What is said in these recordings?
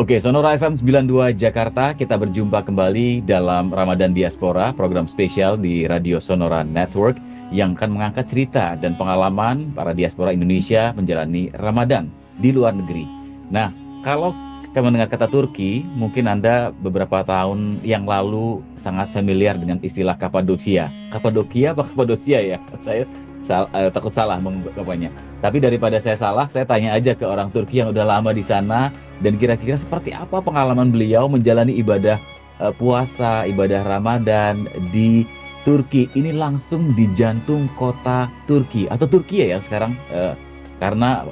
Oke, Sonora FM 92 Jakarta, kita berjumpa kembali dalam Ramadan Diaspora, program spesial di Radio Sonora Network yang akan mengangkat cerita dan pengalaman para diaspora Indonesia menjalani Ramadan di luar negeri. Nah, kalau kita mendengar kata Turki, mungkin Anda beberapa tahun yang lalu sangat familiar dengan istilah Kapadosia. Kapadokia apa Kapadosia ya? Saya takut salah mengungkapkannya. Tapi daripada saya salah, saya tanya aja ke orang Turki yang udah lama di sana dan kira-kira seperti apa pengalaman beliau menjalani ibadah puasa, ibadah Ramadan di Turki. Ini langsung di jantung kota Turki atau Turki ya sekarang karena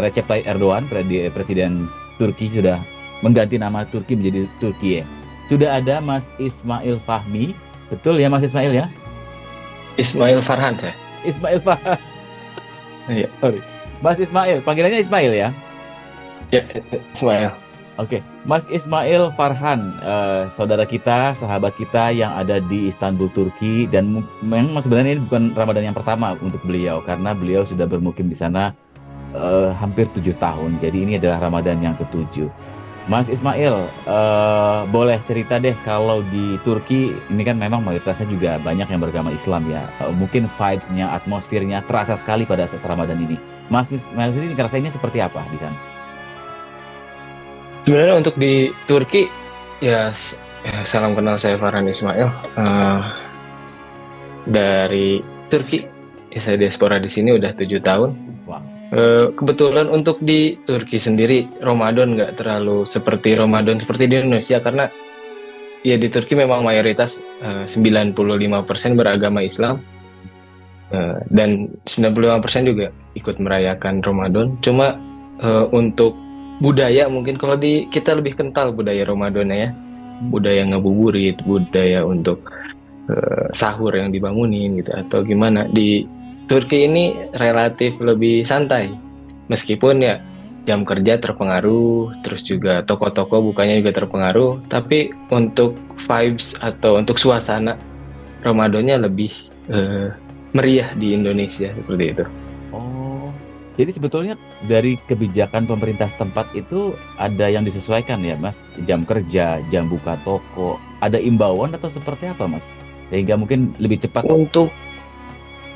Recep Tayyip Erdogan, Presiden Turki sudah mengganti nama Turki menjadi Turki ya. Sudah ada Mas Ismail Fahmi, betul ya Mas Ismail ya? Ismail Farhan saya. Ismail Fahmi, Iya. sorry. Mas Ismail, panggilannya Ismail ya? Ya, Ismail. Oke, Mas Ismail Farhan, saudara kita, sahabat kita yang ada di Istanbul, Turki, dan memang sebenarnya ini bukan Ramadan yang pertama untuk beliau, karena beliau sudah bermukim di sana hampir 7 tahun. Jadi ini adalah Ramadan yang ke-7. Mas Ismail, boleh cerita deh kalau di Turki ini kan memang mayoritasnya juga banyak yang beragama Islam ya. Mungkin vibes-nya, atmosfernya terasa sekali pada saat Ramadan ini. Mas Ismail ini ngerasainnya seperti apa di sana? Sebenarnya untuk di Turki, ya, salam kenal, saya Farhan Ismail. Dari Turki, ya, saya diaspora di sini udah 7 tahun. Wah. Kebetulan untuk di Turki sendiri, Ramadan nggak terlalu seperti Ramadan seperti di Indonesia, karena ya di Turki memang mayoritas 95% beragama Islam, dan 95% juga ikut merayakan Ramadan. Cuma untuk budaya, mungkin kalau di kita lebih kental budaya Ramadan ya, budaya ngabuburit, budaya untuk sahur yang dibangunin gitu atau gimana. Di Turki ini relatif lebih santai, meskipun ya jam kerja terpengaruh, terus juga toko-toko bukanya juga terpengaruh, tapi untuk vibes atau untuk suasana Ramadannya lebih meriah di Indonesia seperti itu. Oh, jadi sebetulnya dari kebijakan pemerintah setempat itu ada yang disesuaikan ya, Mas? Jam kerja, jam buka toko, ada imbauan atau seperti apa, Mas? Sehingga mungkin lebih cepat. Untuk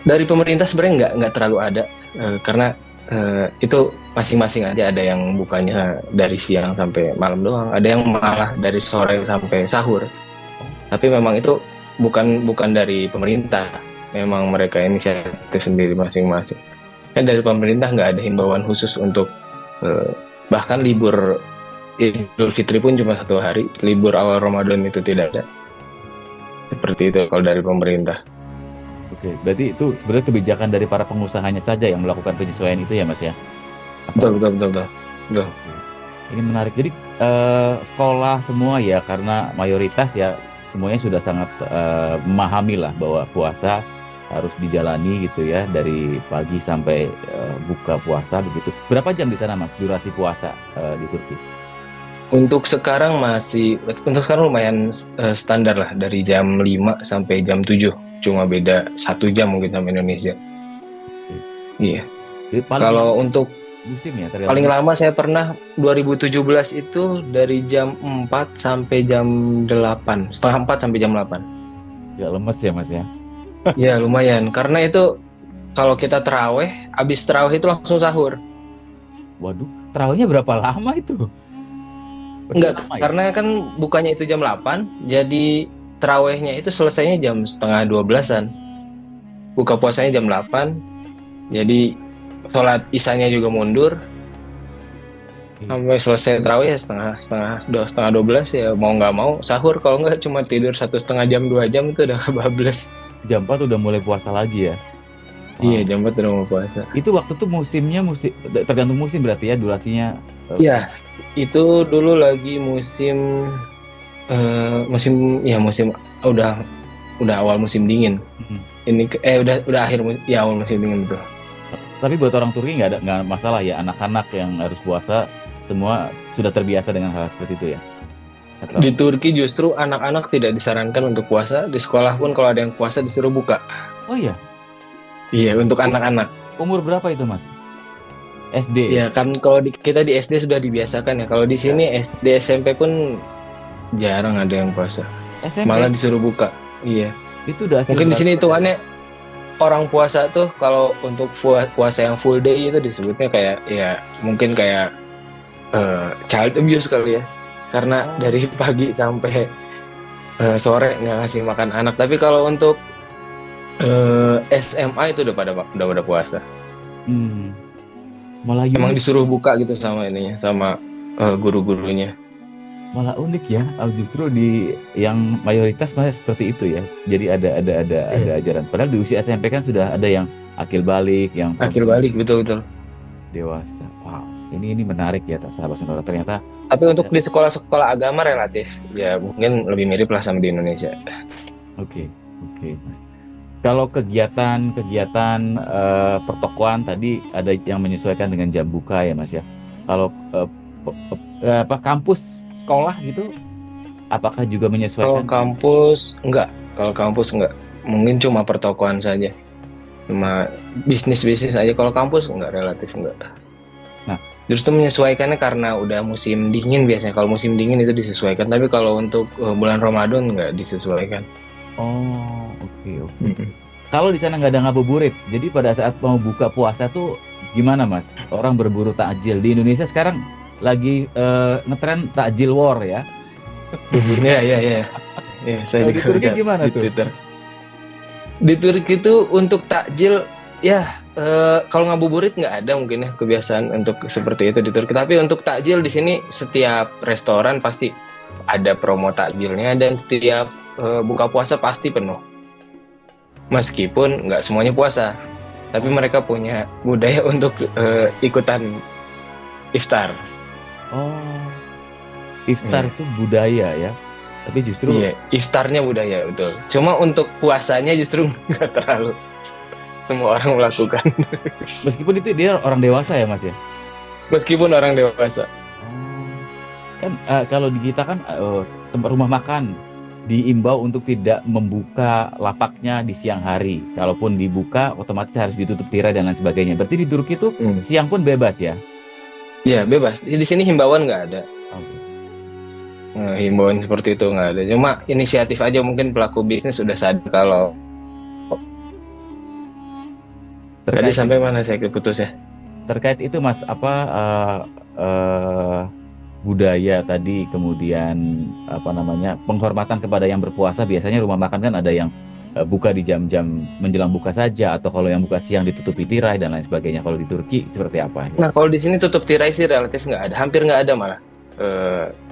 dari pemerintah sebenarnya nggak terlalu ada, karena itu masing-masing aja, ada yang bukanya dari siang sampai malam doang, ada yang malah dari sore sampai sahur. Tapi memang itu bukan dari pemerintah, memang mereka inisiatif sendiri masing-masing. Kan dari pemerintah nggak ada himbauan khusus untuk bahkan libur Idul Fitri pun cuma 1 hari, libur awal Ramadan itu tidak ada. Seperti itu kalau dari pemerintah. Oke, berarti itu sebenarnya kebijakan dari para pengusahanya saja yang melakukan penyesuaian itu ya, Mas ya? Betul, betul, betul, betul. Betul. Ini menarik. Jadi sekolah semua ya, karena mayoritas ya semuanya sudah sangat memahami lah bahwa puasa harus dijalani gitu ya dari pagi sampai buka puasa begitu. Berapa jam di sana Mas durasi puasa di Turki? Untuk sekarang lumayan standar lah, dari jam 5 sampai jam 7. Cuma beda 1 jam mungkin sama Indonesia. Iya. Jadi paling Kalau untuk musim ya paling tergantung. lama saya pernah 2017 itu dari jam 4 sampai jam 8, setengah 4 sampai jam 8. Ya lemes ya Mas ya. Ya lumayan, karena itu kalau kita terawih, habis terawih itu langsung sahur. Waduh, terawihnya berapa lama itu? Berarti Enggak, lama ya? karena kan bukannya itu jam 8, jadi terawihnya itu selesainya jam setengah 12-an. Buka puasanya jam 8, jadi sholat isanya juga mundur sampai selesai terawih ya setengah 12, ya mau nggak mau sahur, kalau nggak cuma tidur 1,5 jam 2 jam itu udah kebablas. Jam 4 udah mulai puasa lagi ya. Iya, Wow. jam 4 udah mau puasa. Itu waktu tuh musimnya tergantung musim berarti ya durasinya. Iya, itu dulu lagi musim musim udah awal musim dingin. Mm. Ini udah akhir ya, awal musim dingin tuh. Tapi buat orang Turki nggak masalah ya, anak-anak yang harus puasa semua sudah terbiasa dengan hal seperti itu ya. Atau Di Turki justru anak-anak tidak disarankan untuk puasa. Di sekolah pun kalau ada yang puasa disuruh buka. oh iya, Iya, untuk anak-anak. umur berapa itu Mas? SD. Ya kan kalau kita di SD sudah dibiasakan ya. Kalau di sini SD SMP pun jarang ada yang puasa. Malah SMP disuruh buka. Iya. itu udah akil Mungkin di balik sini pada. hitungannya orang puasa tuh kalau untuk puasa yang full day itu disebutnya kayak ya mungkin kayak child abuse kali ya. Karena Oh. dari pagi sampai sore nggak ngasih makan anak. Tapi kalau untuk SMA itu udah udah puasa. Hmm. Malah Emang unik, disuruh buka gitu sama ininya, sama guru-gurunya. malah unik ya. Justru di yang mayoritas masih seperti itu ya. Jadi ada Iya. ajaran. Padahal di usia SMP kan sudah ada yang akil balik, yang Akhir perempuan balik betul-betul. dewasa. Wow, ini menarik ya, sahabat Sonora. Ternyata Tapi untuk ada. di sekolah-sekolah agama relatif ya mungkin lebih mirip lah sama di Indonesia. Oke, oke, Mas. Kalau kegiatan-kegiatan pertokoan tadi ada yang menyesuaikan dengan jam buka ya, Mas ya. Kalau apa kampus sekolah gitu, apakah juga Kalau menyesuaikan dengan? kampus enggak, kalau kampus enggak. Mungkin cuma pertokoan saja. Cuma bisnis-bisnis aja. Kalau kampus enggak, relatif enggak. Nah, Justru menyesuaikannya karena udah musim dingin biasanya. Kalau musim dingin itu disesuaikan. Tapi kalau untuk bulan Ramadan enggak disesuaikan. oh, oke, oke. Mm-mm. Kalau di sana nggak ada ngabuburit, jadi pada saat mau buka puasa tuh gimana, Mas? Orang berburu takjil di Indonesia sekarang lagi ngetren takjil war ya. Berburu Ya, takjil. ya, ya. Ya, saya Kalau di juga Turki baca gimana di tuh? Twitter. Di Turki itu untuk takjil ya kalau ngabuburit nggak ada mungkin ya kebiasaan untuk seperti itu di Turki. Tapi untuk takjil di sini setiap restoran pasti ada promo takjilnya dan setiap buka puasa pasti penuh. Meskipun nggak semuanya puasa, tapi Oh, mereka punya budaya untuk ikutan iftar. oh, iftar Iya, itu budaya ya. Tapi justru iya, iftarnya budaya betul. Cuma untuk puasanya justru nggak terlalu semua orang melakukan. meskipun itu dia orang dewasa ya, Mas ya. Meskipun orang dewasa. Oh, kan kalau di kita kan tempat rumah makan diimbau untuk tidak membuka lapaknya di siang hari. Kalaupun dibuka, otomatis harus ditutup tirai dan lain sebagainya. Berarti di Turki itu Hmm. siang pun bebas ya? Ya bebas. Di sini himbauan nggak ada. Oke. Himbauan seperti itu nggak ada. Cuma inisiatif aja mungkin pelaku bisnis sudah sadar kalau tadi Terkait sampai mana saya keputus ya. terkait itu Mas, apa budaya tadi, kemudian apa namanya penghormatan kepada yang berpuasa, biasanya rumah makan kan ada yang buka di jam-jam menjelang buka saja, atau kalau yang buka siang ditutupi tirai dan lain sebagainya. Kalau di Turki seperti apa ya? Nah kalau di sini tutup tirai sih relatif nggak ada. Hampir nggak ada malah.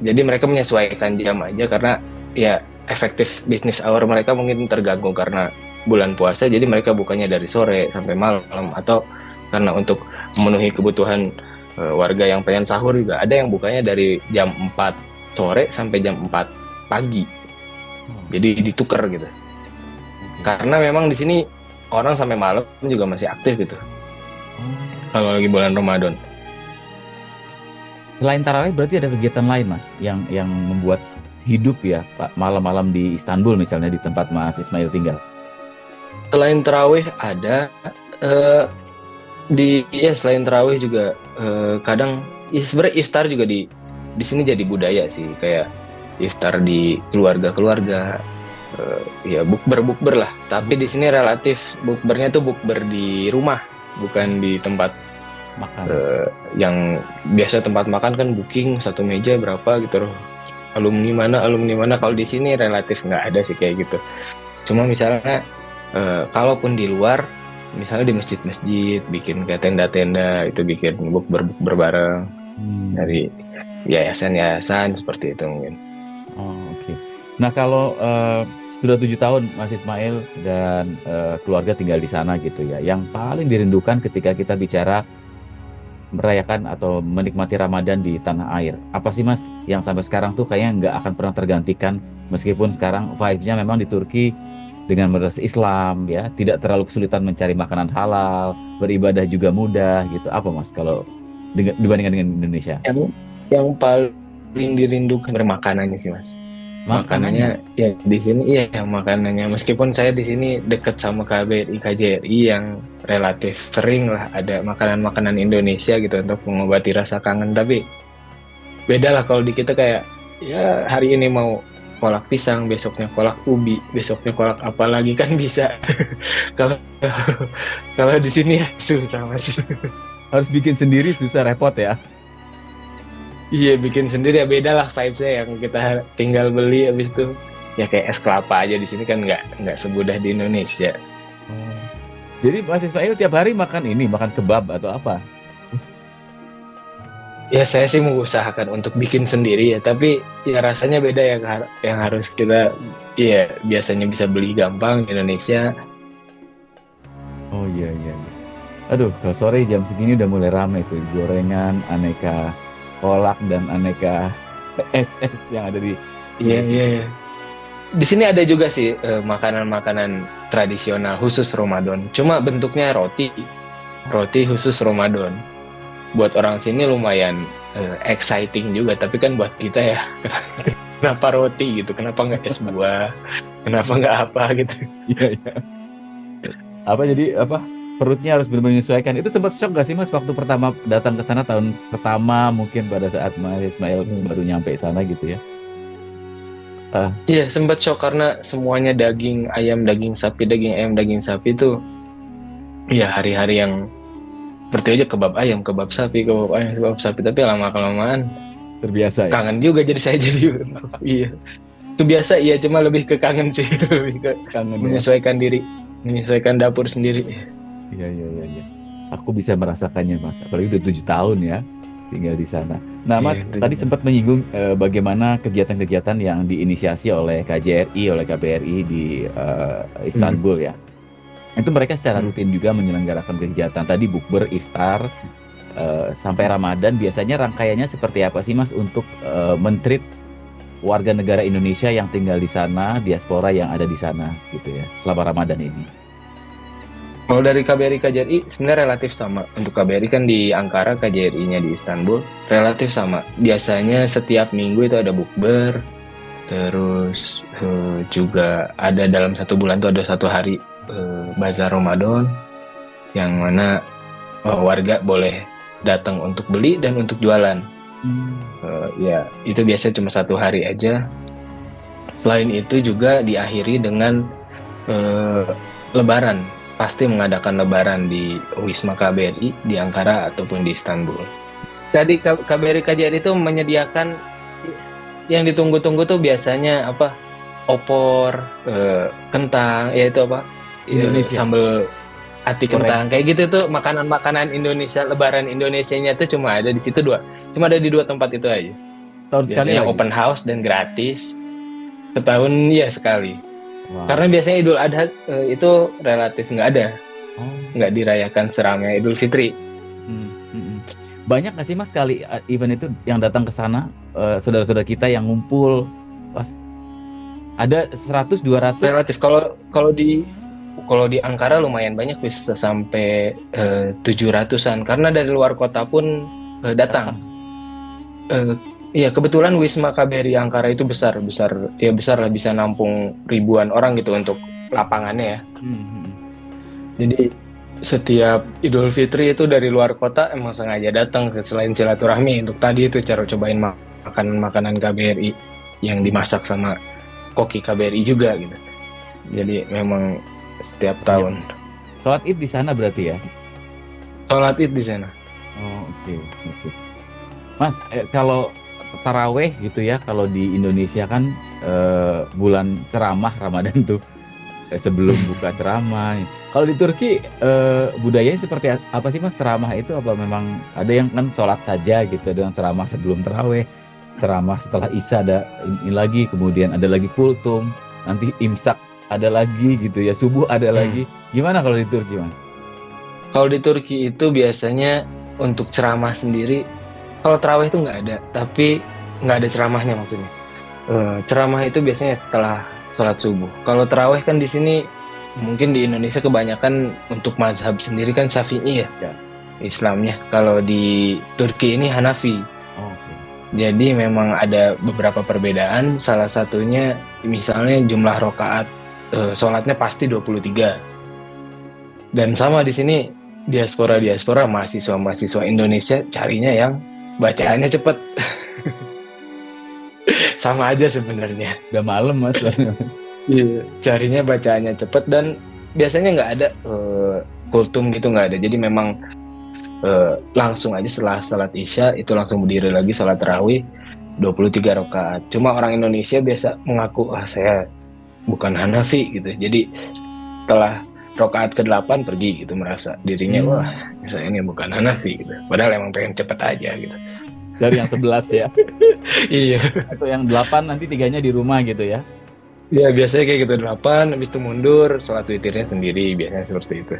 Jadi mereka menyesuaikan jam aja karena ya efektif bisnis hour mereka mungkin terganggu karena bulan puasa. Jadi mereka bukanya dari sore sampai malam atau karena untuk memenuhi kebutuhan warga yang pengen sahur juga ada yang bukanya dari jam 4 sore sampai jam 4 pagi. Oh, Jadi ditukar gitu. oke. Karena memang di sini orang sampai malam juga masih aktif gitu. Oh. Kalau lagi bulan Ramadan. Selain tarawih berarti ada kegiatan lain Mas yang membuat hidup ya Pak, malam-malam di Istanbul misalnya, di tempat Mas Ismail tinggal. Selain tarawih ada eh, selain tarawih juga kadang ya sebenarnya iftar juga di sini jadi budaya sih kayak iftar di keluarga-keluarga ya bukber lah. Tapi di sini relatif bukbernya tuh bukber di rumah bukan di tempat Makan. yang biasa tempat makan kan booking satu meja berapa gitu loh. Alumni mana. Kalau di sini relatif nggak ada sih kayak gitu. Cuma misalnya kalaupun di luar, misalnya di masjid-masjid bikin kayak tenda-tenda itu bikin bukber bareng dari yayasan-yayasan seperti itu mungkin. Oh, oke. Nah, kalau sudah 7 tahun Mas Ismail dan keluarga tinggal di sana gitu ya, yang paling dirindukan ketika kita bicara merayakan atau menikmati Ramadan di tanah air, apa sih Mas yang sampai sekarang tuh kayaknya nggak akan pernah tergantikan, meskipun sekarang vibes-nya memang di Turki dengan mayoritas Islam ya, tidak terlalu kesulitan mencari makanan halal, beribadah juga mudah gitu. Apa Mas kalau dibandingkan dengan Indonesia? Yang paling dirindukan makanannya sih mas. Makanannya. Ya di sini iya makanannya, meskipun saya di sini dekat sama KBRI KJRI yang relatif sering lah ada makanan-makanan Indonesia gitu untuk mengobati rasa kangen, tapi beda lah kalau di kita kayak ya hari ini mau kolak pisang, besoknya kolak ubi, besoknya kolak apa lagi kan bisa. Kalau kalau di sini ya susah mas. Harus bikin sendiri susah repot ya. Iya bikin sendiri ya, beda lah vibes-nya yang kita tinggal beli habis itu ya kayak es kelapa aja di sini kan nggak semudah di Indonesia. Oh. Jadi Mas Ismail tiap hari makan ini, makan kebab atau apa? Ya saya sih mengusahakan untuk bikin sendiri ya, tapi ya rasanya beda ya, yang harus kita ya biasanya bisa beli gampang di Indonesia. Oh iya iya iya. Aduh, kalau sore jam segini udah mulai ramai tuh gorengan, aneka kolak dan aneka es yang ada di Iya iya. Iya. Di sini ada juga sih makanan-makanan tradisional khusus Ramadan. Cuma bentuknya roti, roti khusus Ramadan. Buat orang sini lumayan exciting juga, tapi kan buat kita ya kenapa roti gitu? Kenapa nggak es buah? Kenapa nggak apa gitu? Iya iya. Apa jadi apa perutnya harus benar-benar menyesuaikan. Itu sempat shock gak sih Mas waktu pertama datang ke sana tahun pertama mungkin pada saat Mas Ismail baru nyampe sana gitu ya? Ah, Iya, sempat shock karena semuanya daging ayam, daging sapi, daging ayam, daging sapi itu ya hari-hari yang seperti aja kebab ayam, kebab sapi, kebab ayam, kebab sapi, tapi lama-kelamaan terbiasa ya. kangen juga jadi saya jadi iya. Itu biasa iya, cuma lebih ke kangen sih, lebih ke Kangen ya. menyesuaikan diri, menyesuaikan dapur sendiri. Iya iya iya iya. Aku bisa merasakannya Mas. Apalagi udah 7 tahun ya tinggal di sana. Nah Mas Iya, tadi sempat menyinggung bagaimana kegiatan-kegiatan yang diinisiasi oleh KJRI, oleh KBRI di Istanbul ya. Itu mereka secara rutin juga menyelenggarakan kegiatan. Tadi bukber, iftar, sampai Ramadan. Biasanya rangkaiannya seperti apa sih Mas untuk men-treat warga negara Indonesia yang tinggal di sana, diaspora yang ada di sana gitu ya, selama Ramadan ini? Kalau dari KBRI KJRI sebenarnya relatif sama. Untuk KBRI kan di Ankara, KJRI-nya di Istanbul, relatif sama. Biasanya setiap minggu itu ada bukber, terus juga ada dalam 1 bulan tuh ada 1 hari bazar Ramadan, yang mana warga boleh datang untuk beli dan untuk jualan. Ya itu biasanya cuma 1 hari aja. Selain itu juga diakhiri dengan Lebaran. Pasti mengadakan Lebaran di Wisma KBRI di Ankara ataupun di Istanbul. Tadi KBRI KJRI itu menyediakan yang ditunggu-tunggu tuh biasanya apa? Opor, kentang, yaitu apa? Indonesia. Sambal ati Goreng. kentang. Kayak gitu tuh makanan-makanan Indonesia, Lebaran Indonesianya tuh cuma ada di situ cuma ada di 2 tempat itu aja. Tahun sekali Biasanya lagi. open house dan gratis. Setahun ya sekali. Wow. Karena biasanya Idul Adha itu relatif nggak ada, Oh. nggak dirayakan seramai Idul Fitri. Banyak nggak sih Mas kali event itu yang datang ke sana saudara-saudara kita yang ngumpul pas ada 100-200? Relatif kalau di Ankara lumayan banyak, bisa sampai 700-an karena dari luar kota pun datang. Iya kebetulan Wisma KBRI Ankara itu besar lah, bisa nampung ribuan orang gitu untuk lapangannya ya. Jadi setiap Idul Fitri itu dari luar kota emang sengaja datang selain silaturahmi untuk tadi itu cara cobain makanan KBRI yang dimasak sama koki KBRI juga gitu. Jadi memang setiap tahun. Sholat Id di sana berarti ya? Sholat Id di sana. Oh oke. Mas kalau taraweh gitu ya, kalau di Indonesia kan bulan ceramah Ramadan tuh sebelum buka ceramah. Kalau di Turki budayanya seperti apa sih Mas ceramah itu? Apa memang ada yang kan sholat saja gitu, ada yang ceramah sebelum taraweh, ceramah setelah Isya ada ini lagi, kemudian ada lagi kultum, nanti imsak ada lagi gitu ya, subuh ada lagi. Gimana kalau di Turki Mas? Kalau di Turki itu biasanya untuk ceramah sendiri, kalau taraweh itu nggak ada, tapi nggak ada ceramahnya maksudnya. Ceramah itu biasanya setelah sholat subuh. Kalau taraweh kan di sini mungkin di Indonesia kebanyakan untuk mazhab sendiri kan Syafi'i ya, Islamnya. Kalau di Turki ini Hanafi. Oh, okay. Jadi memang ada beberapa perbedaan. Salah satunya misalnya jumlah rokaat sholatnya pasti 23. Dan sama di sini diaspora mahasiswa Indonesia carinya yang bacaannya cepet. Sama aja sebenarnya. Udah malam mas. Iya. Carinya bacaannya cepet dan biasanya nggak ada kultum gitu, nggak ada. Jadi memang langsung aja setelah salat isya itu langsung berdiri lagi salat tarawih 23 rakaat. Cuma orang Indonesia biasa mengaku saya bukan Hanafi gitu. Jadi setelah rakaat ke-8 pergi gitu, merasa dirinya wah saya ini bukan Hanafi gitu. Padahal emang pengen cepet aja gitu. Dari yang 11 ya. Iya. Atau yang 8 nanti 3-nya di rumah gitu ya. Ya biasanya kayak gitu 8, habis itu mundur sholat witirnya sendiri, biasanya seperti itu.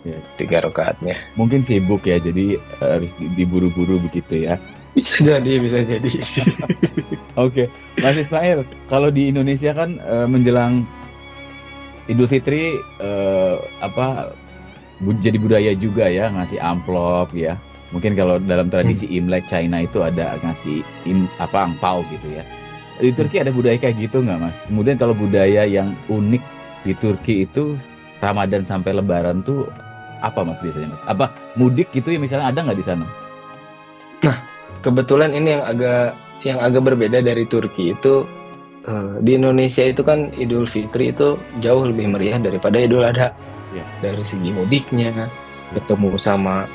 Ya. 3 rakaatnya. Mungkin sibuk ya, jadi harus diburu-buru begitu ya. Bisa jadi. Oke, Mas Ismail, kalau di Indonesia kan menjelang Idul Fitri jadi budaya juga ya ngasih amplop ya. Mungkin kalau dalam tradisi Imlek China itu ada ngasih angpau gitu ya. Di Turki ada budaya kayak gitu nggak mas? Kemudian kalau budaya yang unik di Turki itu Ramadan sampai Lebaran tuh apa mas biasanya mas? Apa mudik gitu ya misalnya, ada nggak di sana? Nah, kebetulan ini yang agak berbeda dari Turki itu, di Indonesia itu kan Idul Fitri itu jauh lebih meriah daripada Idul Adha. Ya. Dari segi mudiknya, ketemu sama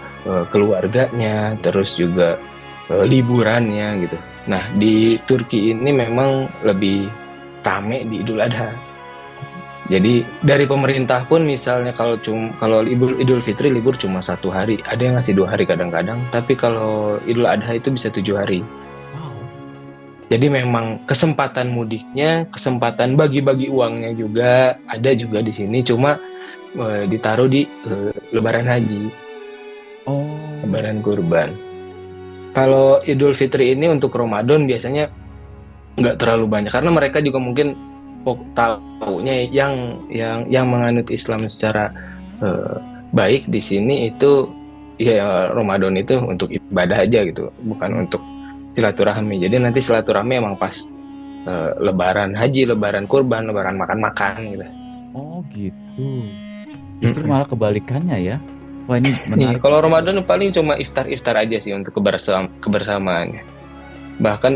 keluarganya, terus juga liburannya gitu. Nah, di Turki ini memang lebih rame di Idul Adha. Jadi dari pemerintah pun misalnya kalau Idul Fitri libur cuma 1 hari, ada yang ngasih 2 hari kadang-kadang, tapi kalau Idul Adha itu bisa 7 hari. Wow. Jadi memang kesempatan mudiknya, kesempatan bagi-bagi uangnya juga ada juga di sini, cuma ditaruh di Lebaran Haji. Lebaran kurban. Kalau Idul Fitri ini untuk Ramadan biasanya nggak terlalu banyak karena mereka juga mungkin taunya yang menganut Islam secara baik di sini itu ya Ramadan itu untuk ibadah aja gitu, bukan untuk silaturahmi. Jadi nanti silaturahmi emang pas Lebaran Haji, Lebaran kurban, Lebaran makan-makan gitu. Oh gitu. Justru malah kebalikannya ya. Wah ini menarik. Kalau Ramadan paling cuma iftar aja sih untuk kebersamaannya. Bahkan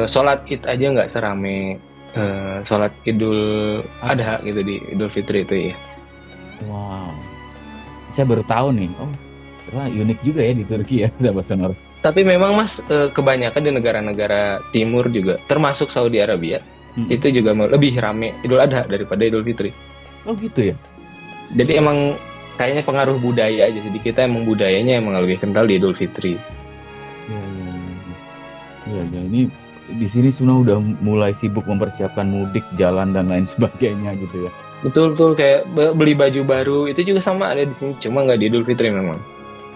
sholat Id aja nggak serame sholat Idul Adha gitu di Idul Fitri itu ya. Wow. Saya baru tahu nih. Oh, unik juga ya di Turki ya, Sahabat Sonora. Tapi memang mas kebanyakan di negara-negara timur juga, termasuk Saudi Arabia, itu juga lebih rame Idul Adha daripada Idul Fitri. Oh gitu ya. Jadi emang kayaknya pengaruh budaya aja sih. Di kita emang budayanya emang lebih kental di Idul Fitri. Ya, ini di sini Suna udah mulai sibuk mempersiapkan mudik, jalan dan lain sebagainya gitu ya. Betul kayak beli baju baru itu juga sama ada di sini, cuma nggak di Idul Fitri memang.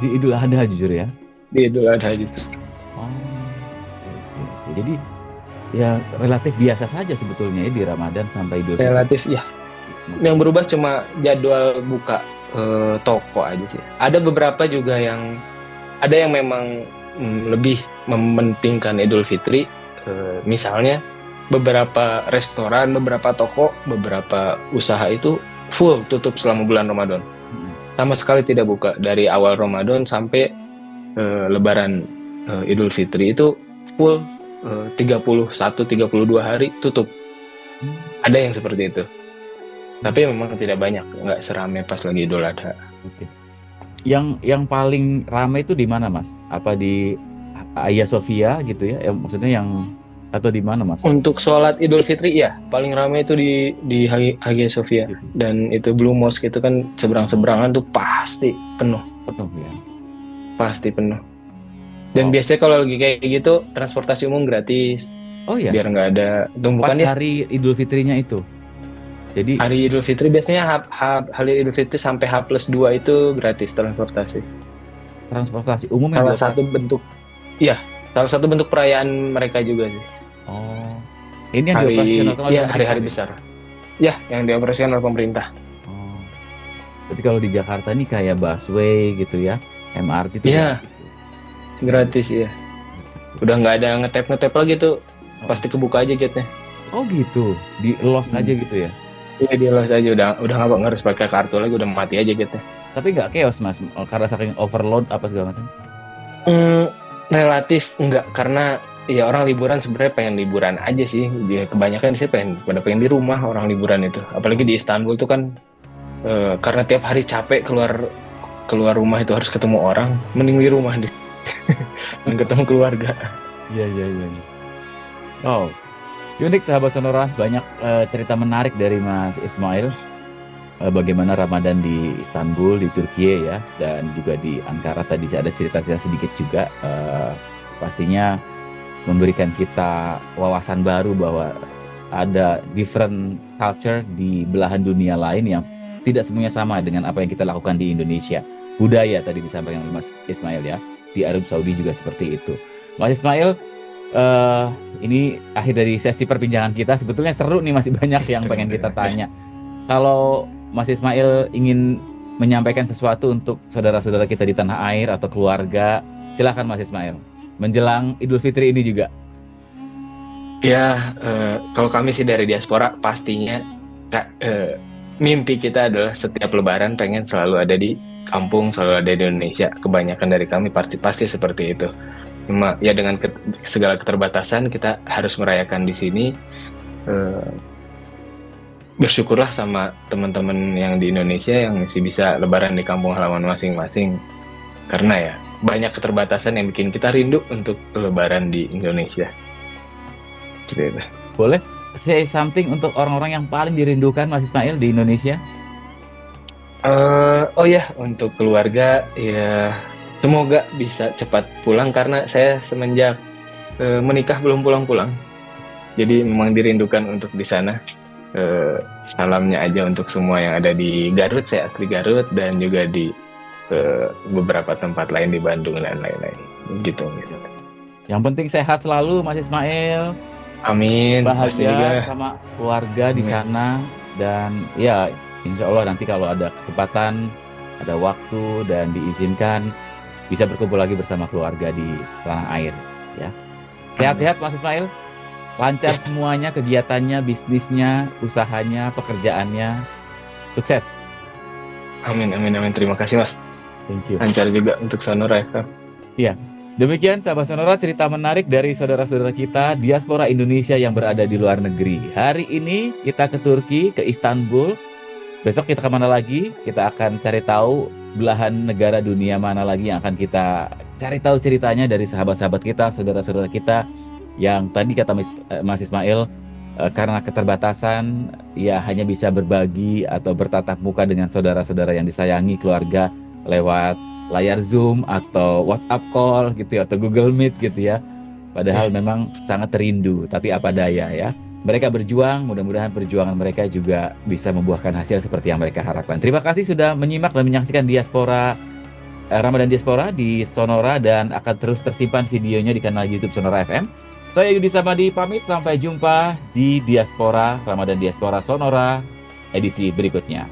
Di Idul Adha jujur ya. Di Idul Adha justru. Jadi ya relatif biasa saja sebetulnya ya di Ramadan sampai Idul Fitri. Relatif ya. Yang berubah cuma jadwal buka toko aja sih. Ada beberapa juga yang memang lebih mementingkan Idul Fitri. Misalnya beberapa restoran, beberapa toko, beberapa usaha itu full tutup selama bulan Ramadan. Sama sekali tidak buka dari awal Ramadan sampai Lebaran Idul Fitri itu full 31-32 hari tutup. Ada yang seperti itu. Tapi memang tidak banyak, nggak serame pas lagi Idul Adha. Oke. Yang paling ramai itu di mana mas? Apa di Hagia Sophia gitu ya? Maksudnya atau di mana mas? Untuk sholat Idul Fitri ya paling ramai itu di Hagia Sophia gitu. Dan itu Blue Mosque itu kan seberang-seberangan tuh pasti penuh ya. Pasti penuh. Dan biasanya kalau lagi kayak gitu transportasi umum gratis. Oh ya. Biar nggak ada tumpukan ya. Hari Idul Fitrinya itu. Jadi hari Idul Fitri biasanya hari Idul Fitri sampai H+2 itu gratis transportasi. Transportasi umum yang salah satu bentuk perayaan mereka juga sih. Oh. Ini yang dioperasikan oleh hari-hari besar. Ya, yang dioperasikan oleh pemerintah. Oh. Jadi kalau di Jakarta ini kayak busway gitu ya, MRT itu gratis ya. Udah nggak ada ngetap lagi tuh, pasti kebuka aja gate-nya. Oh gitu, di loss aja gitu ya. Iya, dia los aja, udah nggak harus pakai kartu lagi, udah mati aja gate-nya. Tapi nggak chaos Mas, karena saking overload apa segala macam. Hmm, relatif enggak, karena ya orang liburan sebenarnya pengen liburan aja sih. Dia kebanyakan sih pengen di rumah orang liburan itu. Apalagi di Istanbul tuh kan, karena tiap hari capek keluar keluar rumah itu harus ketemu orang, mending di rumah dan ketemu keluarga. Iya iya iya. Oh, unik sahabat Sonora, banyak cerita menarik dari Mas Ismail. Bagaimana Ramadan di Istanbul, di Turki ya, dan juga di Ankara tadi saya ada cerita-cerita sedikit juga. Pastinya memberikan kita wawasan baru bahwa ada different culture di belahan dunia lain yang tidak semuanya sama dengan apa yang kita lakukan di Indonesia. Budaya tadi disampaikan oleh Mas Ismail ya, di Arab Saudi juga seperti itu. Mas Ismail, ini akhir dari sesi perbincangan kita. Sebetulnya seru nih, masih banyak yang pengen kita tanya. Kalau Mas Ismail ingin menyampaikan sesuatu untuk saudara-saudara kita di tanah air atau keluarga, silakan Mas Ismail. Menjelang Idul Fitri ini juga. Ya, kalau kami sih dari diaspora pastinya, mimpi kita adalah setiap Lebaran pengen selalu ada di kampung, selalu ada di Indonesia. Kebanyakan dari kami pasti seperti itu. Cuma ya dengan segala keterbatasan kita harus merayakan di sini. Bersyukurlah sama teman-teman yang di Indonesia yang masih bisa Lebaran di kampung halaman masing-masing. Karena ya banyak keterbatasan yang bikin kita rindu untuk Lebaran di Indonesia. Gitu. Boleh say something untuk orang-orang yang paling dirindukan Mas Ismail di Indonesia? Oh ya, untuk keluarga ya semoga bisa cepat pulang karena saya semenjak menikah belum pulang-pulang. Jadi memang dirindukan untuk di sana. Salamnya aja untuk semua yang ada di Garut, saya asli Garut, dan juga di beberapa tempat lain di Bandung dan lain-lain gitu. Yang penting sehat selalu Mas Ismail, Amin. Pasti juga. bahagia sama keluarga di Amin. sana, dan ya insya Allah nanti kalau ada kesempatan, ada waktu dan diizinkan bisa berkumpul lagi bersama keluarga di tanah air ya. Sehat-sehat Mas Ismail. Lancar Ya. semuanya, kegiatannya, bisnisnya, usahanya, pekerjaannya. Sukses. Amin. Terima kasih Mas. Thank you. Lancar juga untuk Sonora FM. Iya. Demikian sahabat Sonora, cerita menarik dari saudara-saudara kita diaspora Indonesia yang berada di luar negeri. Hari ini kita ke Turki, ke Istanbul. Besok kita kemana lagi? Kita akan cari tahu belahan negara dunia mana lagi yang akan kita cari tahu ceritanya dari sahabat-sahabat kita, saudara-saudara kita yang tadi kata Mas Ismail, karena keterbatasan ya hanya bisa berbagi atau bertatap muka dengan saudara-saudara yang disayangi, keluarga, lewat layar Zoom atau WhatsApp call gitu ya, atau Google Meet gitu ya. Padahal memang sangat rindu, tapi apa daya ya. Mereka berjuang, mudah-mudahan perjuangan mereka juga bisa membuahkan hasil seperti yang mereka harapkan. Terima kasih sudah menyimak dan menyaksikan Diaspora Ramadan Diaspora di Sonora, dan akan terus tersimpan videonya di kanal YouTube Sonora FM. Saya Yudi Samadi pamit, sampai jumpa di Diaspora Ramadan Diaspora Sonora edisi berikutnya.